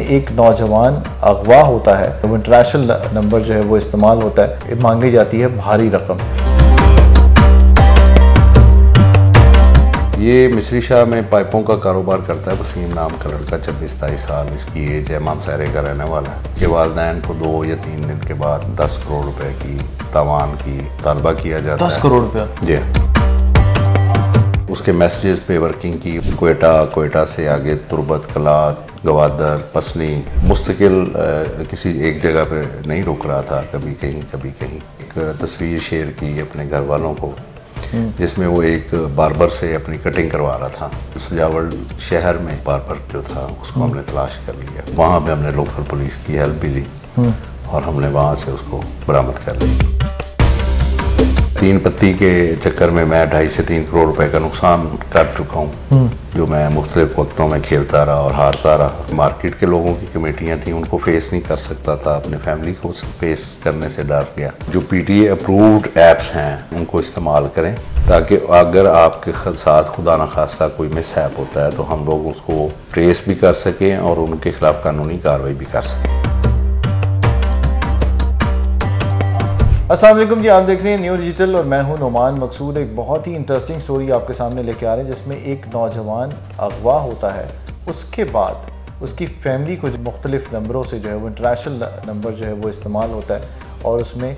एक नौजवान अगवा होता है, वो इंटरनेशनल नंबर जो है वो इस्तेमाल होता है, मांगी जाती है भारी रकम। ये मिस्री शाह में पाइपों का कारोबार करता है। वसीम नाम का लड़का 26-27 साल इसकी एज है, मानसहरे का रहने वाला है। के वालिदैन को 2 या 3 दिन के बाद 10 करोड़ रुपए की तावान की तालबा किया जाता है। 10 करोड़ रुपया? जी। उसके मैसेजेस पे वर्किंग की कोयटा से आगे तुरबत, कलात, गवादर, पसनी, मुस्तकिल किसी एक जगह पे नहीं रुक रहा था, कभी कहीं कभी कहीं। एक तस्वीर शेयर की अपने घर वालों को जिसमें वो एक बार्बर से अपनी कटिंग करवा रहा था। सजावल शहर में बार्बर जो था उसको हमने तलाश कर लिया। वहाँ पे हमने लोकल पुलिस की हेल्प भी ली और हमने वहाँ से उसको बरामद कर लिया। 3 पत्ती के चक्कर में मैं 2.5 से 3 करोड़ रुपए का नुकसान कर चुका हूँ, जो मैं मुख्तलिफ वक्तों में खेलता रहा और हारता रहा। मार्केट के लोगों की कमेटियाँ थी, उनको फेस नहीं कर सकता था, अपने फैमिली को फेस करने से डर गया। जो PTA अप्रूव्ड ऐप्स हैं उनको इस्तेमाल करें, ताकि अगर आपके साथ खुदा न खास्ता कोई मिसहैप होता है तो हम लोग उसको ट्रेस भी कर सकें और उनके खिलाफ कानूनी कार्रवाई भी कर सकें। अस्सलाम वालेकुम जी, आप देख रहे हैं न्यू डिजिटल और मैं हूं नोमान मकसूद। एक बहुत ही इंटरेस्टिंग स्टोरी आपके सामने लेके आ रहे हैं, जिसमें एक नौजवान अगवा होता है। उसके बाद उसकी फैमिली को मुख्तलिफ नंबरों से जो है वो इंटरनेशनल नंबर जो है वो इस्तेमाल होता है और उसमें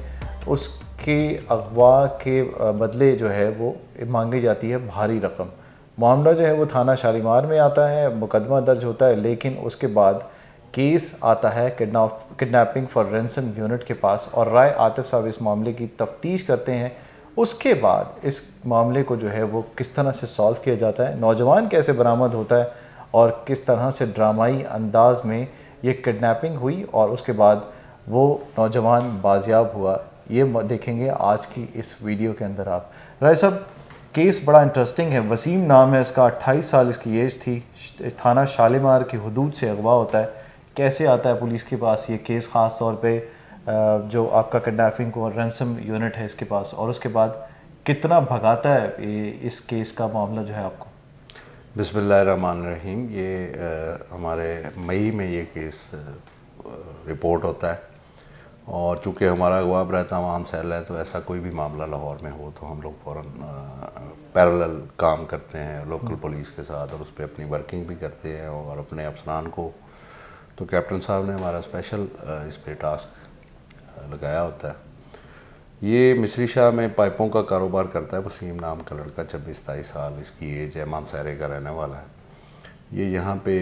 उसके अगवा के बदले जो है वो मांगी जाती है भारी रकम। मामला जो है वो थाना शालीमार में आता है, मुकदमा दर्ज होता है, लेकिन उसके बाद केस आता है किडनैपिंग फॉर रैंसम यूनिट के पास और राय आतिफ साहब इस मामले की तफ्तीश करते हैं। उसके बाद इस मामले को जो है वो किस तरह से सॉल्व किया जाता है, नौजवान कैसे बरामद होता है और किस तरह से ड्रामाई अंदाज में ये किडनैपिंग हुई और उसके बाद वो नौजवान बाजियाब हुआ, ये देखेंगे आज की इस वीडियो के अंदर आप। राय साहब, केस बड़ा इंटरेस्टिंग है। वसीम नाम है इसका, 28 साल इसकी एज थी। थाना शालीमार की हुदूद से अगवा होता है। कैसे आता है पुलिस के पास ये केस, ख़ास तौर पे जो आपका किडनैपिंग और रैंसम यूनिट है इसके पास, और उसके बाद कितना भगाता है इस केस का मामला जो है आपको? बिस्मिल्लाहिर्रहमानिर्रहीम। ये हमारे मई में ये केस रिपोर्ट होता है और चूँकि हमारा अगवा रहता मान सेल है, तो ऐसा कोई भी मामला लाहौर में हो तो हम लोग फ़ौरन पैरेलल काम करते हैं लोकल पुलिस के साथ और उस पर अपनी वर्किंग भी करते हैं और अपने अफसरान को। तो कैप्टन साहब ने हमारा स्पेशल इस पे टास्क लगाया होता है। ये मिस्री शाह में पाइपों का कारोबार करता है। वसीम नाम का लड़का 26-27 साल इसकी एज है, मानसहरे का रहने वाला है। ये यहाँ पे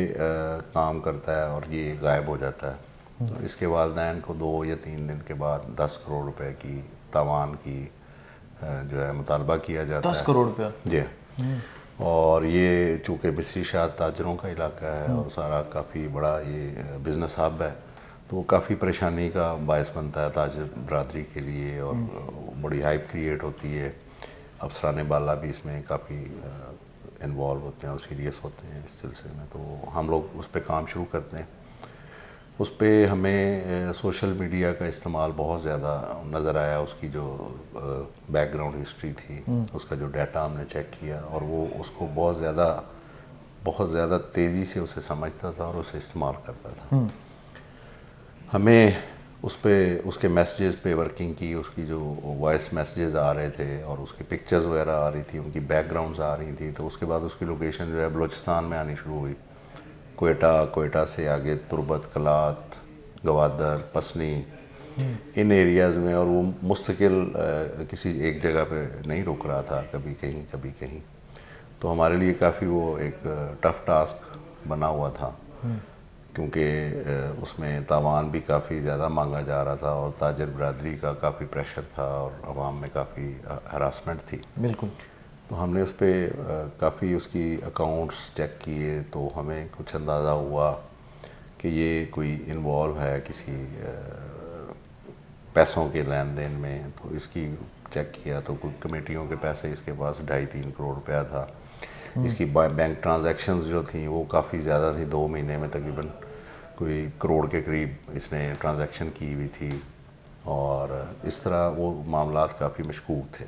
काम करता है और ये गायब हो जाता है। तो इसके वालिदैन को 2 या 3 दिन के बाद 10 करोड़ रुपए की तावान की जो है मुतालबा किया जाता है। 10 करोड़ रुपया? जी। और ये चूँकि मिस्री शाह ताजरों का इलाका है और सारा काफ़ी बड़ा ये बिज़नेस हब है, तो काफ़ी परेशानी का बायस बनता है ताजर बरादरी के लिए और बड़ी हाइप क्रिएट होती है। अफसरान बाला भी इसमें काफ़ी इन्वॉल्व होते हैं और सीरियस होते हैं इस सिलसिले में। तो हम लोग उस पर काम शुरू करते हैं। उस पर हमें सोशल मीडिया का इस्तेमाल बहुत ज़्यादा नज़र आया। उसकी जो बैकग्राउंड हिस्ट्री थी, उसका जो डाटा हमने चेक किया और वो उसको बहुत ज़्यादा तेज़ी से उसे समझता था और उसे इस्तेमाल करता था। हमें उस पर उसके मैसेजेस पे वर्किंग की, उसकी जो वॉइस मैसेजेस आ रहे थे और उसकी पिक्चर्स वगैरह आ रही थी, उनकी बैकग्राउंड्स आ रही थी। तो उसके बाद उसकी लोकेशन जो है बलूचिस्तान में आनी शुरू हुई। कोयटा से आगे तुरबत, कलात, गवादर, पसनी, इन एरियाज़ में। और वो मुस्तकिल किसी एक जगह पे नहीं रुक रहा था, कभी कहीं कभी कहीं। तो हमारे लिए काफ़ी वो एक टफ़ टास्क बना हुआ था, क्योंकि उसमें तावान भी काफ़ी ज़्यादा मांगा जा रहा था और ताजर बरादरी का काफ़ी प्रेशर था और आवाम में काफ़ी हरासमेंट थी। बिल्कुल। तो हमने उस पर काफ़ी उसकी अकाउंट्स चेक किए तो हमें कुछ अंदाज़ा हुआ कि ये कोई इन्वॉल्व है किसी पैसों के लेन देन में। तो इसकी चेक किया तो कुछ कमेटियों के पैसे इसके पास 2.5-3 करोड़ रुपया था। इसकी बैंक ट्रांजैक्शंस जो थी वो काफ़ी ज़्यादा थी। 2 महीने में तकरीबन कोई करोड़ के करीब इसने ट्रांजैक्शन की हुई थी और इस तरह वो मामलात काफ़ी मशकूक थे।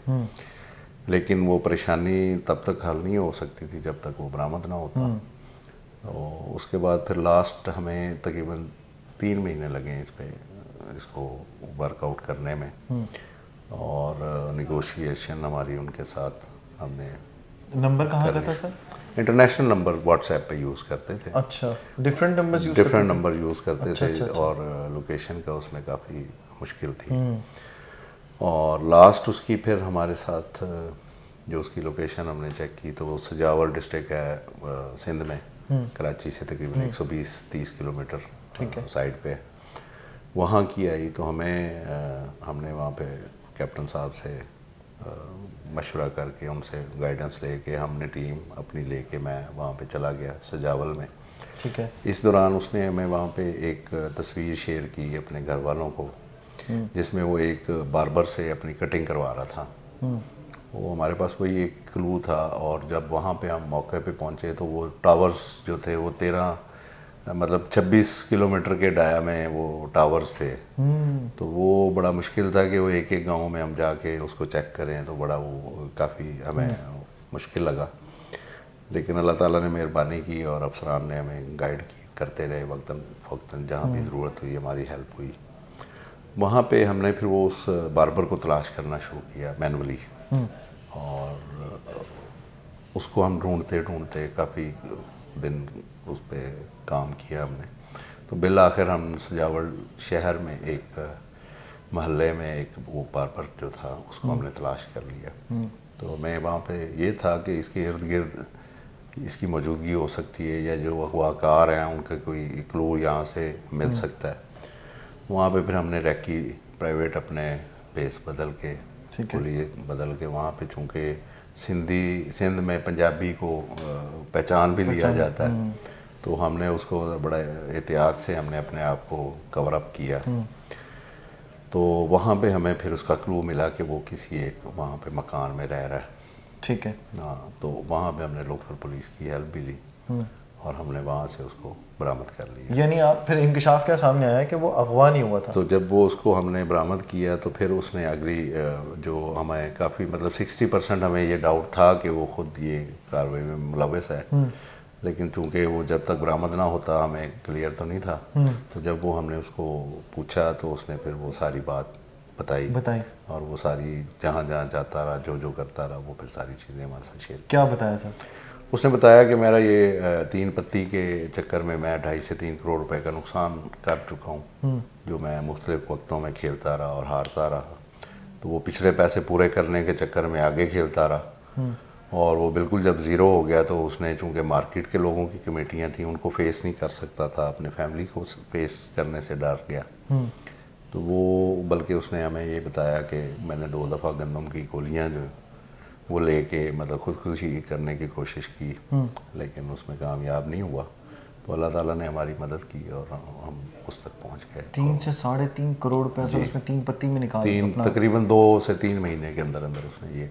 लेकिन वो परेशानी तब तक हल नहीं हो सकती थी जब तक वो बरामद ना होता। तो उसके बाद फिर लास्ट हमें तकरीबन 3 महीने लगे इस पे इसको वर्कआउट करने में, और निगोशिएशन हमारी उनके साथ हमने। नंबर कहाँ का था सर? इंटरनेशनल नंबर व्हाट्सएप पे यूज़ करते थे। अच्छा, different numbers use different number use करते अच्छा, थे। अच्छा, अच्छा। और लोकेशन का उसमें काफ़ी मुश्किल थी। और लास्ट उसकी फिर हमारे साथ जो उसकी लोकेशन हमने चेक की तो वो सजावल डिस्ट्रिक्ट है सिंध में, कराची से तकरीबन 120-30 किलोमीटर साइड पे वहाँ की आई। तो हमने वहाँ पे कैप्टन साहब से मशवरा करके उनसे गाइडेंस लेके हमने टीम अपनी लेके मैं वहाँ पे चला गया सजावल में। ठीक है। इस दौरान उसने हमें वहाँ पे एक तस्वीर शेयर की अपने घर वालों को, जिसमें वो एक बार्बर से अपनी कटिंग करवा रहा था। वो हमारे पास वही एक क्लू था। और जब वहाँ पे हम मौके पे पहुँचे तो वो टावर्स जो थे वो 26 किलोमीटर के डाया में वो टावर्स थे। तो वो बड़ा मुश्किल था कि वो एक एक गांव में हम जाके उसको चेक करें, तो बड़ा वो काफ़ी हमें मुश्किल लगा। लेकिन अल्लाह ताला ने मेहरबानी की और अफसरान ने हमें गाइड करते रहे, वक्तन फ़ौक्तन जहाँ भी ज़रूरत हुई हमारी हेल्प हुई। वहाँ पे हमने फिर वो उस बार्बर को तलाश करना शुरू किया मैनुअली, और उसको हम ढूंढते ढूंढते काफ़ी दिन उस पर काम किया हमने। तो बिल आखिर हम सजावल शहर में एक महल्ले में एक वो बार्बर जो था उसको हमने तलाश कर लिया। तो मैं वहाँ पे ये था कि इसके इर्द गिर्द इसकी मौजूदगी हो सकती है, या जो अगवाकार हैं उनका कोई क्लू यहाँ से मिल सकता है। वहाँ पे फिर हमने रैकी प्राइवेट अपने बेस बदल के कुलिये बदल के वहाँ पे, चूँकि सिंध में पंजाबी को पहचान भी लिया जाता है, तो हमने उसको बड़ा एहतियात से हमने अपने आप को कवर अप किया। तो वहाँ पे हमें फिर उसका क्लू मिला कि वो किसी एक वहाँ पे मकान में रह रहा है। ठीक है। हाँ, तो वहाँ पे हमने लोकल पुलिस की हेल्प भी ली और हमने वहाँ से उसको बरामद कर लिया। यानी आप फिर इंकशाफ क्या सामने आया कि वो अगवा नहीं हुआ था? तो जब वो उसको हमने बरामद किया तो फिर उसने अगली जो हमें काफ़ी मतलब 60% हमें ये डाउट था कि वो खुद ये कार्रवाई में मुलव्वस है, लेकिन चूंकि वो जब तक बरामद ना होता हमें क्लियर तो नहीं था। तो जब वो हमने उसको पूछा तो उसने फिर वो सारी बात बताई और वो सारी जहाँ जहाँ जाता रहा जो करता रहा वो फिर सारी चीज़ें हमारे साथ शेयर। क्या बताया सर? उसने बताया कि मेरा ये 3 पत्ती के चक्कर में मैं 2.5 से 3 करोड़ रुपए का नुकसान कर चुका हूँ, जो मैं मुख्तलिफ वक्तों में खेलता रहा और हारता रहा। तो वो पिछले पैसे पूरे करने के चक्कर में आगे खेलता रहा, और वो बिल्कुल जब ज़ीरो हो गया तो उसने चूँकि मार्केट के लोगों की कमेटियाँ थी उनको फेस नहीं कर सकता था, अपने फैमिली को फेस करने से डर गया। तो वो बल्कि उसने हमें ये बताया कि मैंने 2 दफ़ा गंदम की गोलियाँ जो वो लेके मतलब खुदकुशी करने की कोशिश की, लेकिन उसमें कामयाब नहीं हुआ। तो अल्लाह ताला ने हमारी मदद की और हम उस तक पहुंच गए। 3 से 3.5 करोड़ पैसा उसने 3 पत्ती में निकाला। तकरीबन 2 से 3 महीने के अंदर अंदर उसने ये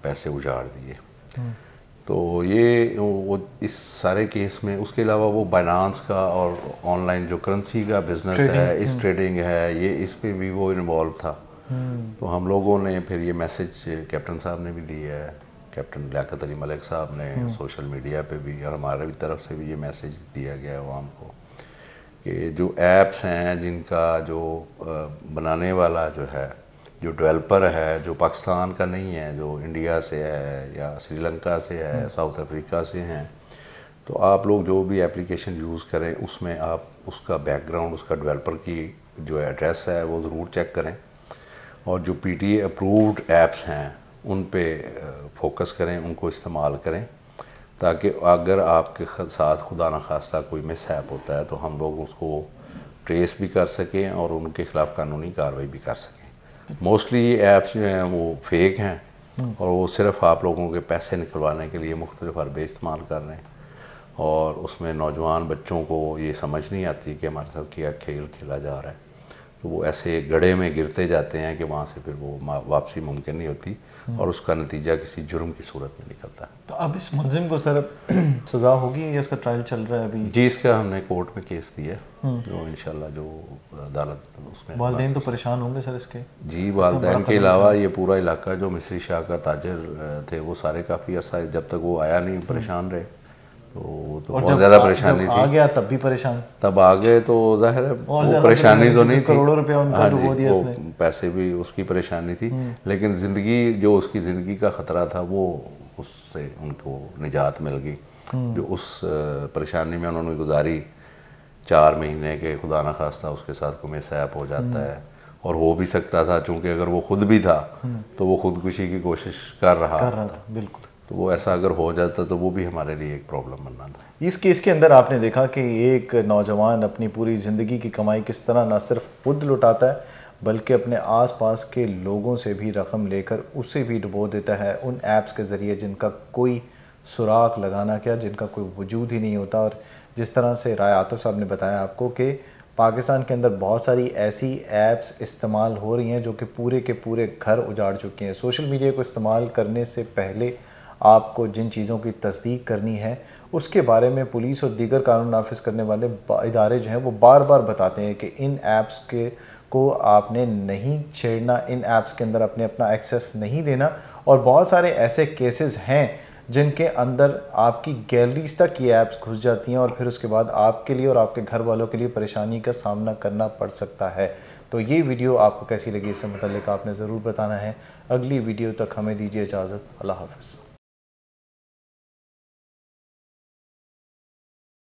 पैसे उजाड़ दिए। तो ये वो इस सारे केस में उसके अलावा वो बाइनांस का और ऑनलाइन जो करेंसी का बिजनेस है, इस ट्रेडिंग है, ये इस पे भी वो इन्वॉल्व था। तो हम लोगों ने फिर ये मैसेज कैप्टन साहब ने भी दिया है, कैप्टन लियाकत अली मलिक साहब ने सोशल मीडिया पे भी, और हमारे भी तरफ से भी ये मैसेज दिया गया है आवाम को कि जो ऐप्स हैं जिनका जो बनाने वाला जो है, जो डेवलपर है, जो पाकिस्तान का नहीं है, जो इंडिया से है या श्रीलंका से है, साउथ अफ्रीका से हैं, तो आप लोग जो भी एप्लीकेशन यूज़ करें उसमें आप उसका बैकग्राउंड, उसका डेवलपर की जो एड्रेस है वो ज़रूर चेक करें, और जो PTA अप्रूव्ड ऐप्स हैं उन पे फोकस करें, उनको इस्तेमाल करें, ताकि अगर आपके साथ खुदा न खास्ता कोई मिसहैप होता है तो हम लोग उसको ट्रेस भी कर सकें और उनके ख़िलाफ़ कानूनी कार्रवाई भी कर सकें। मोस्टली ये ऐप्स जो हैं वो फेक हैं और वो सिर्फ आप लोगों के पैसे निकलवाने के लिए मुख्तलिफ हरबे इस्तेमाल कर रहे हैं, और उसमें नौजवान बच्चों को ये समझ नहीं आती कि हमारे साथ क्या खेल खेला जा रहा है। तो वो ऐसे गड्ढे में गिरते जाते हैं कि वहाँ से फिर वो वापसी मुमकिन नहीं होती और उसका नतीजा किसी जुर्म की सूरत में निकलता है। तो अब इस मुलजिम को सर सज़ा होगी या इसका ट्रायल चल रहा है अभी? जी, इसका हमने कोर्ट में केस दिया, जो इंशाल्लाह जो अदालत उसमें। वालिदैन तो परेशान होंगे सर इसके? जी, वालिदैन के अलावा ये पूरा इलाका जो मिस्री शाह का ताजर थे वो सारे काफ़ी अर्सा जब तक वो आया नहीं परेशान रहे। तो बहुत ज़्यादा परेशानी थी। आ गया तब भी परेशान, तब आ गए तो जाहिर है वो परेशानी तो नहीं थी, करोड़ों रुपया उनका डुबो दिया उसने। पैसे भी उसकी परेशानी थी, लेकिन ज़िंदगी जो उसकी ज़िंदगी का ख़तरा था वो उससे उनको निजात मिल गई। जो उस परेशानी में उन्होंने गुजारी 4 महीने के, खुदा न खास्ता उसके साथ कोई मिसहैप हो जाता है, और हो भी सकता था चूँकि अगर वो खुद भी था तो वो खुदकुशी की कोशिश कर रहा था। बिल्कुल। तो वो ऐसा अगर हो जाता तो वो भी हमारे लिए एक प्रॉब्लम बनना था। इस केस के अंदर आपने देखा कि एक नौजवान अपनी पूरी ज़िंदगी की कमाई किस तरह न सिर्फ खुद लुटाता है बल्कि अपने आसपास के लोगों से भी रकम लेकर उसे भी डुबो देता है उन ऐप्स के ज़रिए जिनका कोई सुराग लगाना क्या, जिनका कोई वजूद ही नहीं होता। और जिस तरह से राय आतिफ साहब ने बताया आपको कि पाकिस्तान के अंदर बहुत सारी ऐसी ऐप्स इस्तेमाल हो रही हैं जो कि पूरे के पूरे घर उजाड़ चुकी हैं। सोशल मीडिया को इस्तेमाल करने से पहले आपको जिन चीज़ों की तस्दीक करनी है उसके बारे में पुलिस और दीगर कानून नाफिज करने वाले इदारे जो हैं वो बार बार बताते हैं कि इन ऐप्स के को आपने नहीं छेड़ना, इन ऐप्स के अंदर अपने अपना एक्सेस नहीं देना। और बहुत सारे ऐसे केसेस हैं जिनके अंदर आपकी गैलरीज तक ये ऐप्स घुस जाती हैं और फिर उसके बाद आपके लिए और आपके घर वालों के लिए परेशानी का सामना करना पड़ सकता है। तो ये वीडियो आपको कैसी लगी, इससे मुतल्लिक आपने ज़रूर बताना है। अगली वीडियो तक हमें दीजिए इजाज़त। अल्लाह हाफ़िज़।